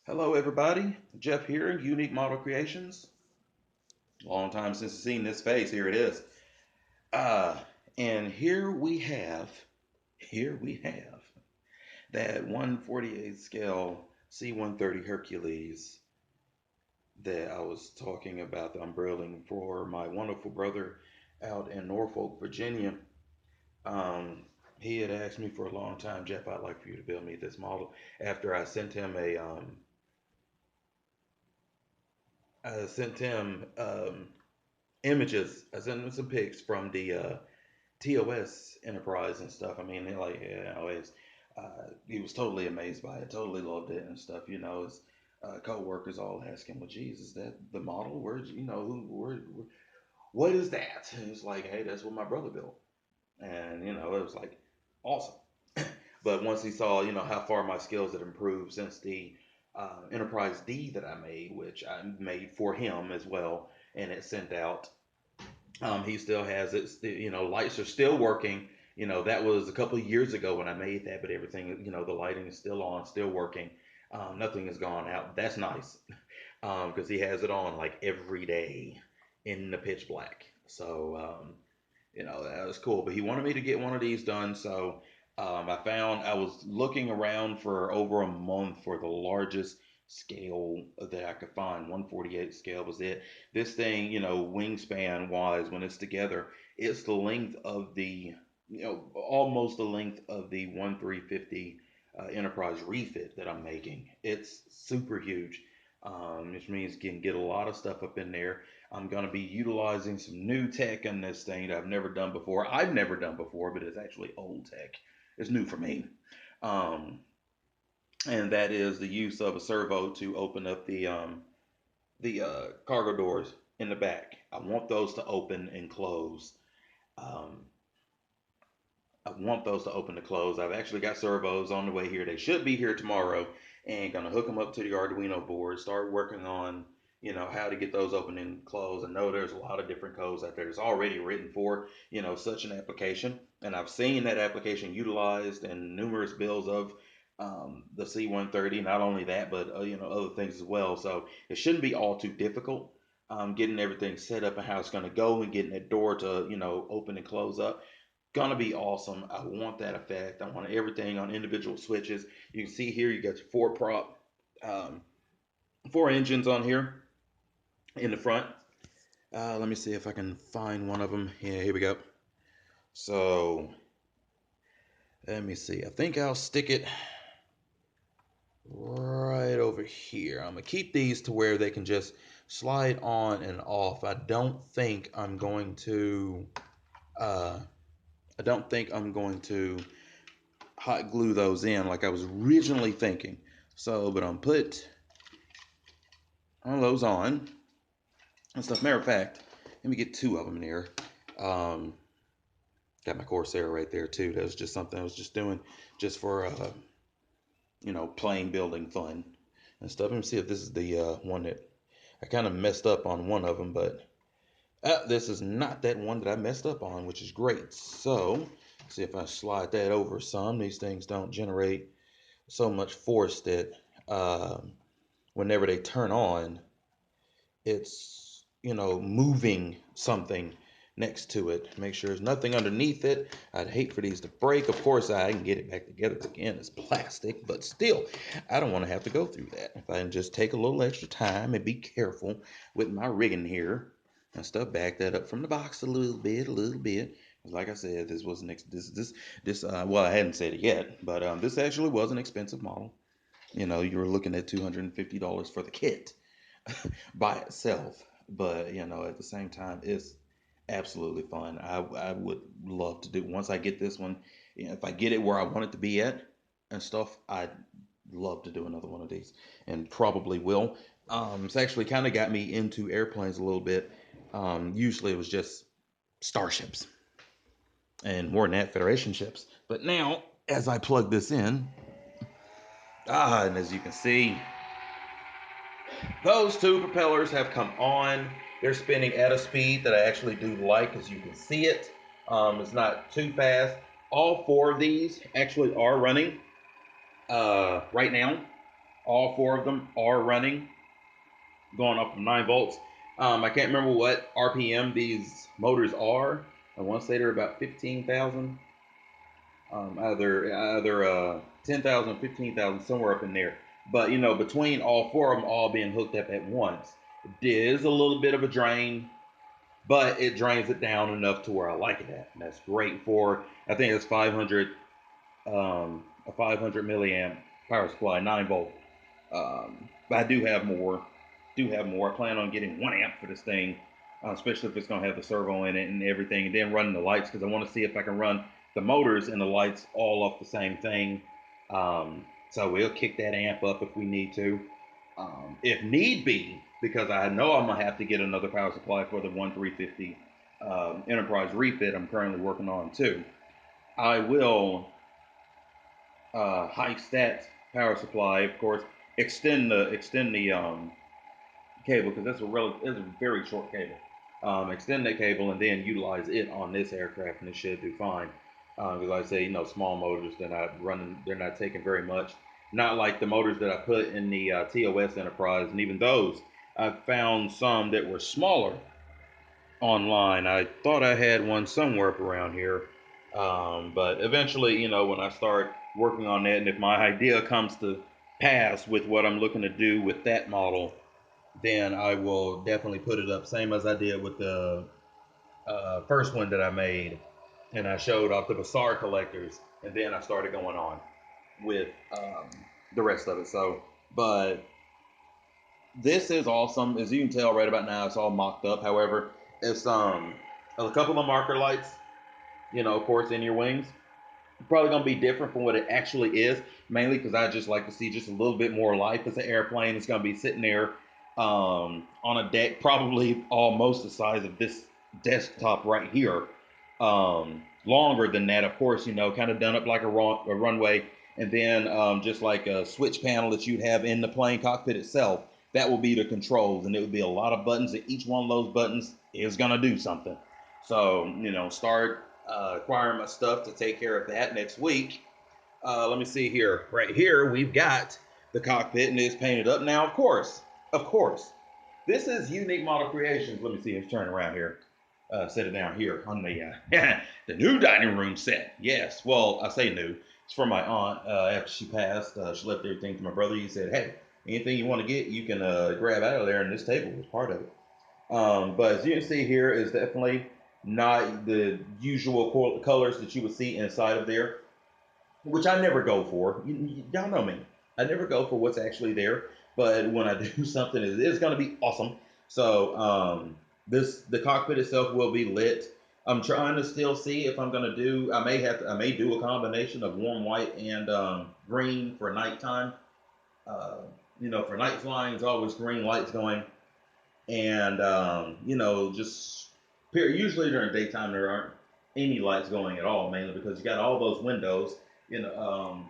Hello, everybody. Jeff here, Unique Model Creations. Long time since I've seen this face. Here it is. Uh, and here we have that 148 scale C-130 Hercules that I was talking about that I'm building for my wonderful brother out in Norfolk, Virginia. Um, he had asked me for a long time, Jeff, I'd like for you to build me this model. After I sent him images. I sent him some pics from the TOS Enterprise and stuff. I mean, he was totally amazed by it, totally loved it and stuff. His co-workers all asking, "Well, geez, is that the model? What is that?" And it's like, "Hey, that's what my brother built." And it was like awesome. But once he saw, how far my skills had improved since the Enterprise D that I made, which I made for him as well, and it sent out. He still has it. Lights are still working. That was a couple of years ago when I made that, but everything, the lighting is still on, still working. Nothing has gone out. That's nice because he has it on like every day in the pitch black. So, that was cool. But he wanted me to get one of these done. So I was looking around for over a month for the largest scale that I could find. 148 scale was it. This thing, wingspan wise, when it's together, it's the length of almost the length of the 1350 Enterprise refit that I'm making. It's super huge, which means you can get a lot of stuff up in there. I'm going to be utilizing some new tech in this thing that I've never done before. I've never done before, but it's actually old tech. It's new for me. Um, and that is the use of a servo to open up the cargo doors in the back. I want those to open and close. Um, I want those to open and close. I've actually got servos on the way here. They should be here tomorrow, and gonna hook them up to the Arduino board. Start working on how to get those open and close. I know there's a lot of different codes out there that's already written for such an application, and I've seen that application utilized in numerous builds of the C-130. Not only that, but other things as well. So it shouldn't be all too difficult. Getting everything set up and how it's going to go and getting that door to open and close up gonna be awesome. I want that effect. I want everything on individual switches. You can see here you got your um, four engines on here in the front. Let me see if I can find one of them. Yeah, here we go. So let me see. I think I'll stick it right over here. I'm gonna keep these to where they can just slide on and off. Uh, I don't think I'm going to hot glue those in like I was originally thinking. So, but I'm put all those on and stuff. Matter of fact, let me get two of them in here. Um, got my Corsair right there too. That was just something I was just doing just for plain building fun and stuff. Let me see if this is the one that I kind of messed up on one of them, but this is not that one that I messed up on, which is great. So, see if I slide that over some. These things don't generate so much force that um, whenever they turn on, it's moving something next to it. Make sure there's nothing underneath it. I'd hate for these to break. Of course, I can get it back together again. It's plastic, but still, I don't want to have to go through that. If I can just take a little extra time and be careful with my rigging here and stuff, back that up from the box a little bit, a little bit. Like I said, this was well, I hadn't said it yet, but this actually was an expensive model. You were looking at $250 for the kit by itself. But at the same time, it's absolutely fun. I would love to do once I get this one. If I get it where I want it to be at and stuff, I'd love to do another one of these, and probably will. It's actually kind of got me into airplanes a little bit. Usually it was just starships and more than that, Federation ships. But now, as I plug this in, and as you can see, those two propellers have come on. They're spinning at a speed that I actually do like, as you can see it. It's not too fast. All four of these actually are running right now. All four of them are running, going up from 9 volts. I can't remember what RPM these motors are. I want to say they're about 15,000, either 10,000, 15,000, somewhere up in there. But between all four of them all being hooked up at once, it is a little bit of a drain, but it drains it down enough to where I like it at. And that's great for, I think it's 500, a 500 milliamp power supply, 9 volt. But I do have more. I plan on getting 1 amp for this thing, especially if it's going to have the servo in it and everything, and then running the lights because I want to see if I can run the motors and the lights all off the same thing. So we'll kick that amp up if we need to, if need be, because I know I'm gonna have to get another power supply for the 1350 Enterprise refit I'm currently working on too. I will hike that power supply, of course, extend the cable because that's a very short cable. Extend that cable and then utilize it on this aircraft, and it should do fine. Because like I say, small motors, they're not running, they're not taking very much. Not like the motors that I put in the TOS Enterprise, and even those, I found some that were smaller online. I thought I had one somewhere up around here, but eventually, when I start working on that, and if my idea comes to pass with what I'm looking to do with that model, then I will definitely put it up, same as I did with the first one that I made, and I showed off the Bazaar collectors, and then I started going on with the rest of it. So, but this is awesome. As you can tell right about now, it's all mocked up. However, it's a couple of marker lights, of course, in your wings. Probably gonna be different from what it actually is, mainly because I just like to see just a little bit more life. It's an airplane. It's gonna be sitting there on a deck, probably almost the size of this desktop right here. Longer than that, of course, kind of done up like a runway, and then just like a switch panel that you'd have in the plane cockpit itself. That will be the controls, and it would be a lot of buttons, and each one of those buttons is gonna do something. So, start acquiring my stuff to take care of that next week. Let me see here. Right here, we've got the cockpit, and it's painted up. Now, of course, this is Unique Model Creations. Let me see. Let's turn around here. Set it down here on the the new dining room set. Yes. Well, I say new. It's from my aunt. After she passed, she left everything to my brother. He said, "Hey, anything you want to get, you can grab out of there." And this table was part of it. But as you can see here, is definitely not the usual colors that you would see inside of there, which I never go for. Y'all know me. I never go for what's actually there. But when I do something, it is going to be awesome. So the cockpit itself will be lit. I'm trying to still see if I'm going to do. I may do a combination of warm white and green for nighttime. Uh, for night flying, it's always green lights going, and just usually during daytime there aren't any lights going at all, mainly because you got all those windows. You know,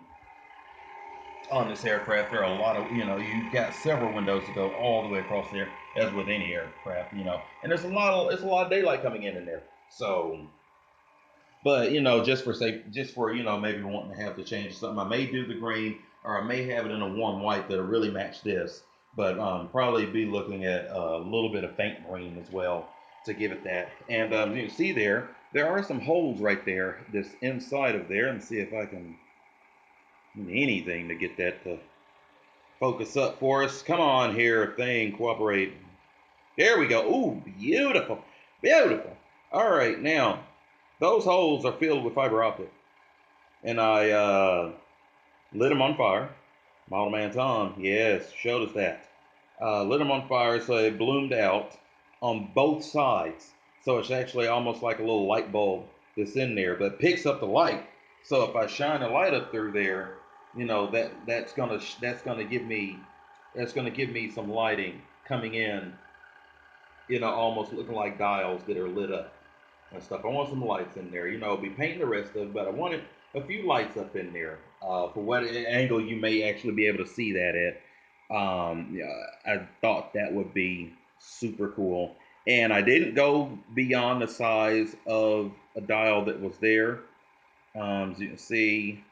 on this aircraft, there are a lot of you've got several windows to go all the way across there, as with any aircraft. And there's a lot of daylight coming in there. So, but just for maybe wanting to have to change something, I may do the green, or I may have it in a warm white that'll really match this. But probably be looking at a little bit of faint green as well to give it that. And you can see there are some holes right there, this inside of there. And see if I can do anything to get that to focus up for us. Come on here, thing, cooperate. There we go. Ooh, beautiful, beautiful. All right, now those holes are filled with fiber optic, and I lit them on fire. Model Man Tom, yes, showed us that. Lit them on fire so they bloomed out on both sides. So it's actually almost like a little light bulb that's in there, but picks up the light. So if I shine a light up through there, that's gonna give me some lighting coming in. Almost looking like dials that are lit up and stuff. I want some lights in there. Be painting the rest of it, but I wanted a few lights up in there. For what angle you may actually be able to see that at. Yeah, I thought that would be super cool. And I didn't go beyond the size of a dial that was there. As you can see,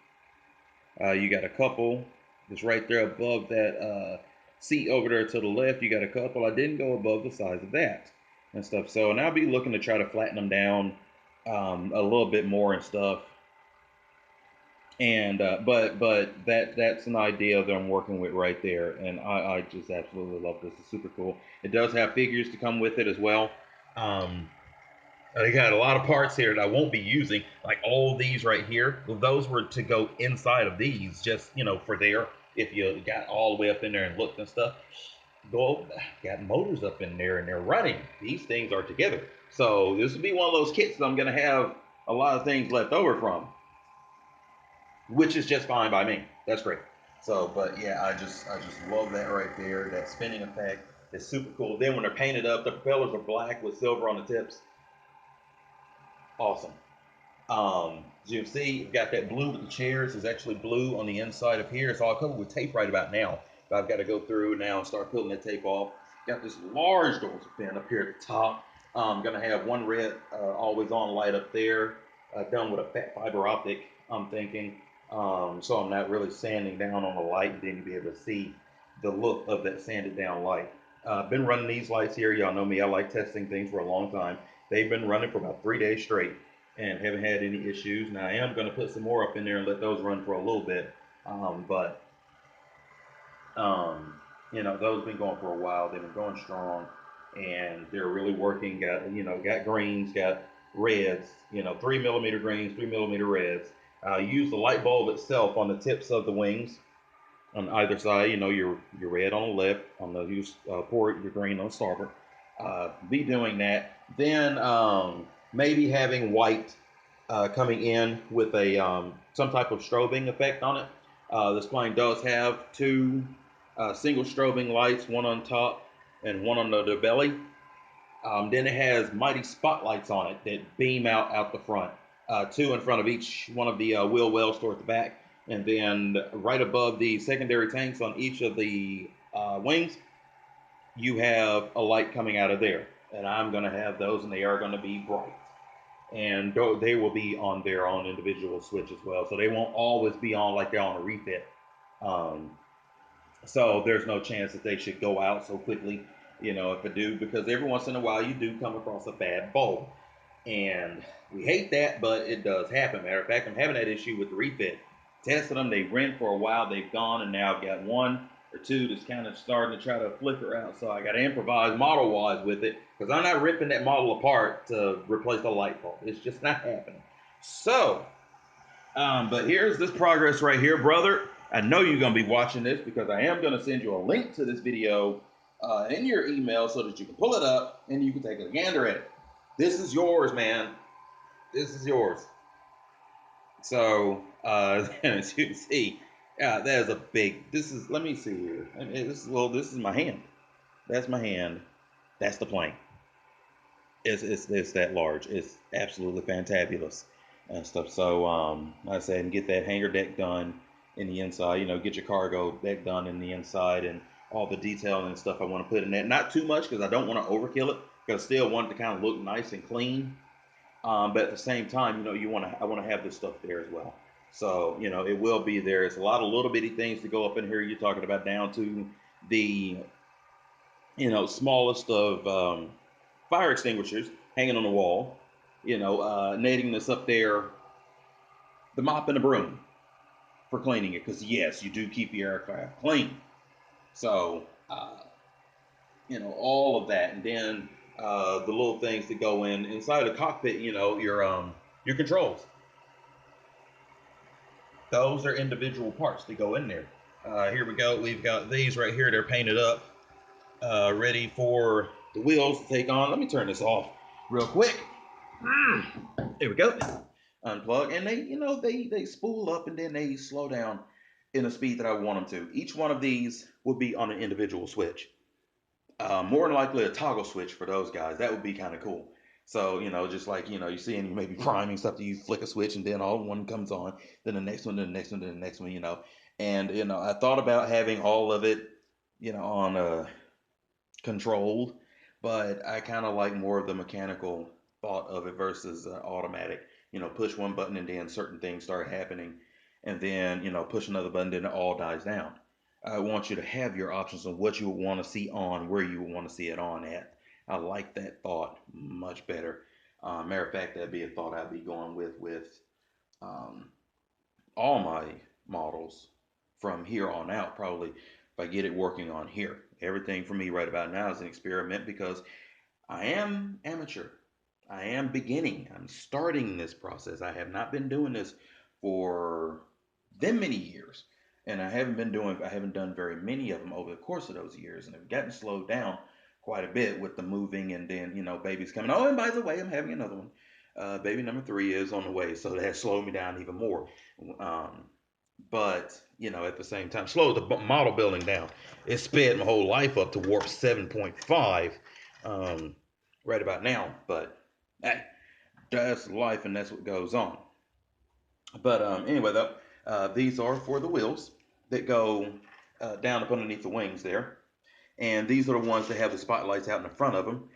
you got a couple It's right there above that seat over there to the left. You got a couple. I didn't go above the size of that and stuff. So, and I'll be looking to try to flatten them down a little bit more and stuff. And but that's an idea that I'm working with right there, and I just absolutely love this. It's super cool. It does have figures to come with it as well. Um, they got a lot of parts here that I won't be using, like all these right here. Well, those were to go inside of these, just for there. If you got all the way up in there and looked and stuff, go got motors up in there and they're running. These things are together, so this will be one of those kits that I'm gonna have a lot of things left over from, which is just fine by me. That's great. So, but yeah, I just love that right there. That spinning effect is super cool. Then when they're painted up, the propellers are black with silver on the tips. Awesome. As you can see, you've got that blue with the chairs. Is actually blue on the inside of here. It's all covered with tape right about now. But I've got to go through now and start pulling that tape off. Got this large dorsal fin up here at the top. I'm gonna have one red always on light up there, done with a fat fiber optic. I'm thinking, so I'm not really sanding down on the light, and then you'll be able to see the look of that sanded down light. Been running these lights here. Y'all know me. I like testing things for a long time. They've been running for about 3 days straight and haven't had any issues. Now I am going to put some more up in there and let those run for a little bit, but those have been going for a while. They've been going strong, and they're really working. Got greens, got reds. 3 millimeter greens, 3 millimeter reds. Use the light bulb itself on the tips of the wings on either side. Your red on the left, on the use port, your green on the starboard. Be doing that. Then maybe having white coming in with a some type of strobing effect on it. This plane does have two single strobing lights, one on top and one on the belly. Then it has mighty spotlights on it that beam out the front, two in front of each one of the wheel wells toward the back, and then right above the secondary tanks on each of the wings, you have a light coming out of there. And I'm going to have those, and they are going to be bright. And they will be on their own individual switch as well. So they won't always be on like they're on a refit. Um, so there's no chance that they should go out so quickly, if it do, because every once in a while you do come across a bad bulb. And we hate that, but it does happen. Matter of fact, I'm having that issue with the refit. Testing them, they've ran for a while, they've gone, and now I've got one or two that's kind of starting to try to flicker out. So I got to improvise model wise with it, because I'm not ripping that model apart to replace the light bulb. It's just not happening. So, but here's this progress right here, brother. I know you're going to be watching this because I am going to send you a link to this video in your email so that you can pull it up and you can take a gander at it. This is yours, man. This is yours. So, as you can see, that is a big. This is. Let me see here. This is my hand. That's my hand. That's the plane. It's that large. It's absolutely fantabulous and stuff. So, like I said, and get that hangar deck done in the inside. Get your cargo deck done in the inside and all the detailing and stuff I want to put in that. Not too much because I don't want to overkill it. Because I still want it to kind of look nice and clean. But at the same time, I want to have this stuff there as well. So, it will be there. It's a lot of little bitty things to go up in here. You're talking about down to the, smallest of fire extinguishers hanging on the wall. Netting this up there, the mop and the broom for cleaning it. Because yes, you do keep your aircraft clean. So, all of that, and then the little things that go inside the cockpit. Your controls. Those are individual parts that go in there. Here we go. We've got these right here. They're painted up, ready for the wheels to take on. Let me turn this off real quick. There we go. Unplug, and they spool up and then they slow down in the speed that I want them to. Each one of these will be on an individual switch. More than likely a toggle switch for those guys. That would be kind of cool. So, just like, you see, and you may be priming stuff, you flick a switch and then all one comes on, then the next one, then the next one, then the next one, And, I thought about having all of it, on controlled, but I kind of like more of the mechanical thought of it versus automatic. Push one button and then certain things start happening. and then, push another button, then it all dies down. I want you to have your options on what you would want to see on, where you would want to see it on at. I like that thought much better. Matter of fact, that'd be a thought I'd be going with um, all my models from here on out. Probably if I get it working on here. Everything for me right about now is an experiment because I am amateur. I am beginning. I'm starting this process. I have not been doing this for them many years. And I haven't done very many of them over the course of those years. And I've gotten slowed down quite a bit with the moving and then, babies coming. Oh, and by the way, I'm having another one. Baby number 3 is on the way. So that slowed me down even more. Um, but, at the same time, slowed the model building down. It sped my whole life up to warp 7.5 right about now. But hey, that's life and that's what goes on. But anyway, though, these are for the wheels that go down up underneath the wings there. And these are the ones that have the spotlights out in the front of them.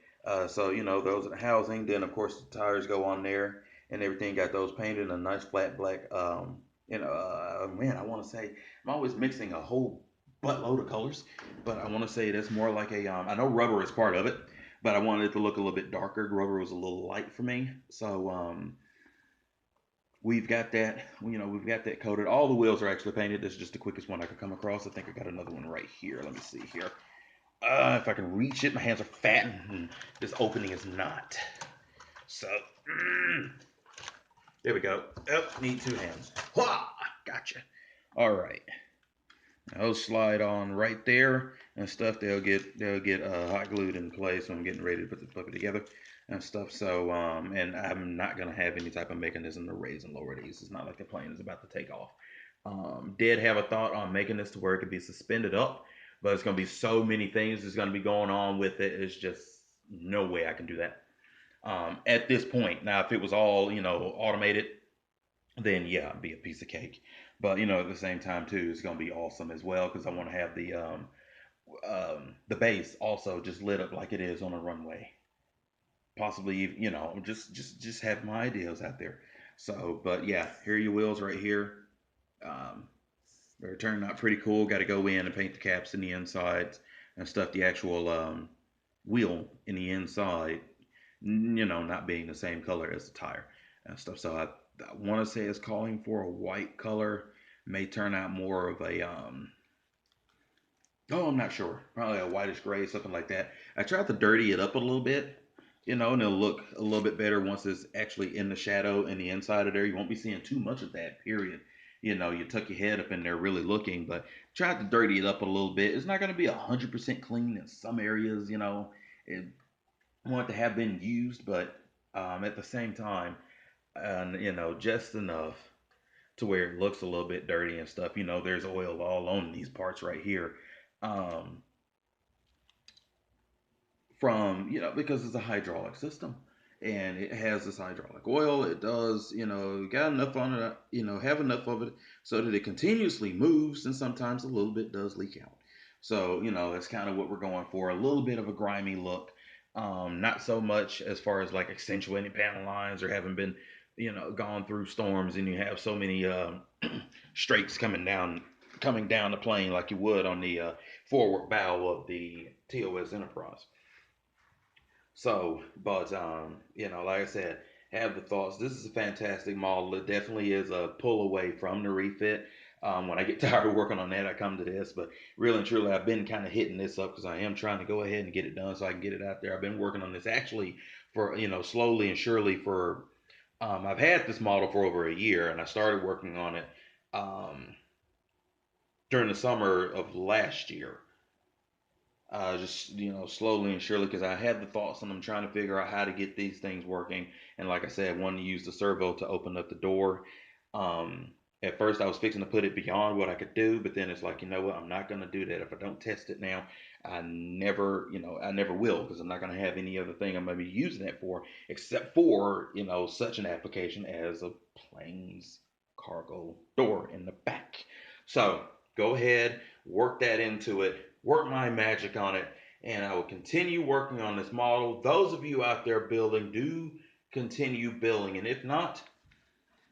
So, those are the housing. Then, of course, the tires go on there and everything. Got those painted in a nice flat black. Man, I want to say, I'm always mixing a whole buttload of colors. But I want to say that's more like I know rubber is part of it, but I wanted it to look a little bit darker. Rubber was a little light for me. So, we've got that coated. All the wheels are actually painted. This is just the quickest one I could come across. I think I got another one right here. Let me see here. If I can reach it, my hands are fat and this opening is not. So, there we go. Oh, need 2 hands. Wah! Gotcha. All right. Now, those slide on right there and stuff. They'll get hot glued in place when I'm getting ready to put the puppy together and stuff. So, and I'm not gonna have any type of mechanism to raise and lower these. It's not like the plane is about to take off. Did have a thought on making this to where it could be suspended up, but it's gonna be so many things that's gonna be going on with it. It's just no way I can do that. At this point, now if it was all automated, then yeah, it'd be a piece of cake. But at the same time too, it's gonna be awesome as well because I want to have the base also just lit up like it is on a runway. Possibly, just have my ideas out there. So, but yeah, here are your wheels right here. Um, they're turning out pretty cool. Got to go in and paint the caps in the insides and stuff. The actual wheel in the inside, not being the same color as the tire and stuff. So I want to say it's calling for a white color. May turn out more of a oh, I'm not sure. Probably a whitish gray, something like that. I tried to dirty it up a little bit, and it'll look a little bit better once it's actually in the shadow in the inside of there. You won't be seeing too much of that, period. You tuck your head up in there really looking, but tried to dirty it up a little bit. It's not going to be 100% clean in some areas, it want to have been used, but at the same time, just enough to where it looks a little bit dirty and stuff. There's oil all on these parts right here. Um, from because it's a hydraulic system and it has this hydraulic oil. It does got enough on it, have enough of it so that it continuously moves, and sometimes a little bit does leak out. So that's kind of what we're going for, a little bit of a grimy look. Not so much as far as like accentuating panel lines or having been gone through storms and you have so many streaks coming down the plane like you would on the forward bow of the TOS Enterprise. So, but like I said, have the thoughts. This is a fantastic model. It definitely is a pull away from the refit. When I get tired of working on that, I come to this. But really and truly, I've been kind of hitting this up because I am trying to go ahead and get it done so I can get it out there. I've been working on this actually for slowly and surely for. I've had this model for over a year, and I started working on it during the summer of last year. Just slowly and surely because I had the thoughts and I'm trying to figure out how to get these things working. And like I said, I wanted to use the servo to open up the door. Um, at first, I was fixing to put it beyond what I could do, but then it's like, you know what? I'm not going to do that. If I don't test it now, I never will because I'm not going to have any other thing I'm going to be using it for except for such an application as a plane's cargo door in the back. So go ahead, work that into it, work my magic on it, and I will continue working on this model. Those of you out there building, do continue building, and if not,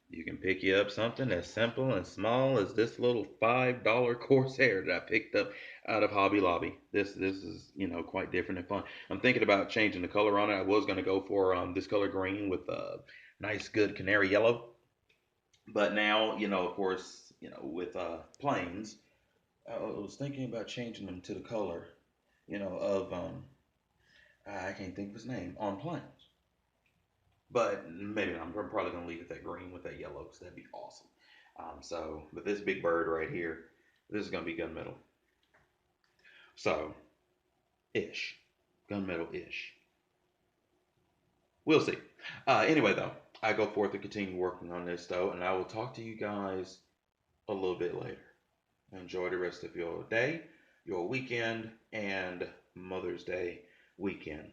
You can pick you up something as simple and small as this little $5 Corsair that I picked up out of Hobby Lobby. This is quite different and fun. I'm thinking about changing the color on it. I was gonna go for this color green with a nice good canary yellow, but now of course with planes, I was thinking about changing them to the color of I can't think of his name on planes. But maybe not. I'm probably gonna leave it that green with that yellow because that'd be awesome. But this big bird right here, this is gonna be gunmetal. So, ish, gunmetal ish. We'll see. Anyway, though, I go forth to continue working on this though, and I will talk to you guys a little bit later. Enjoy the rest of your day, your weekend, and Mother's Day weekend.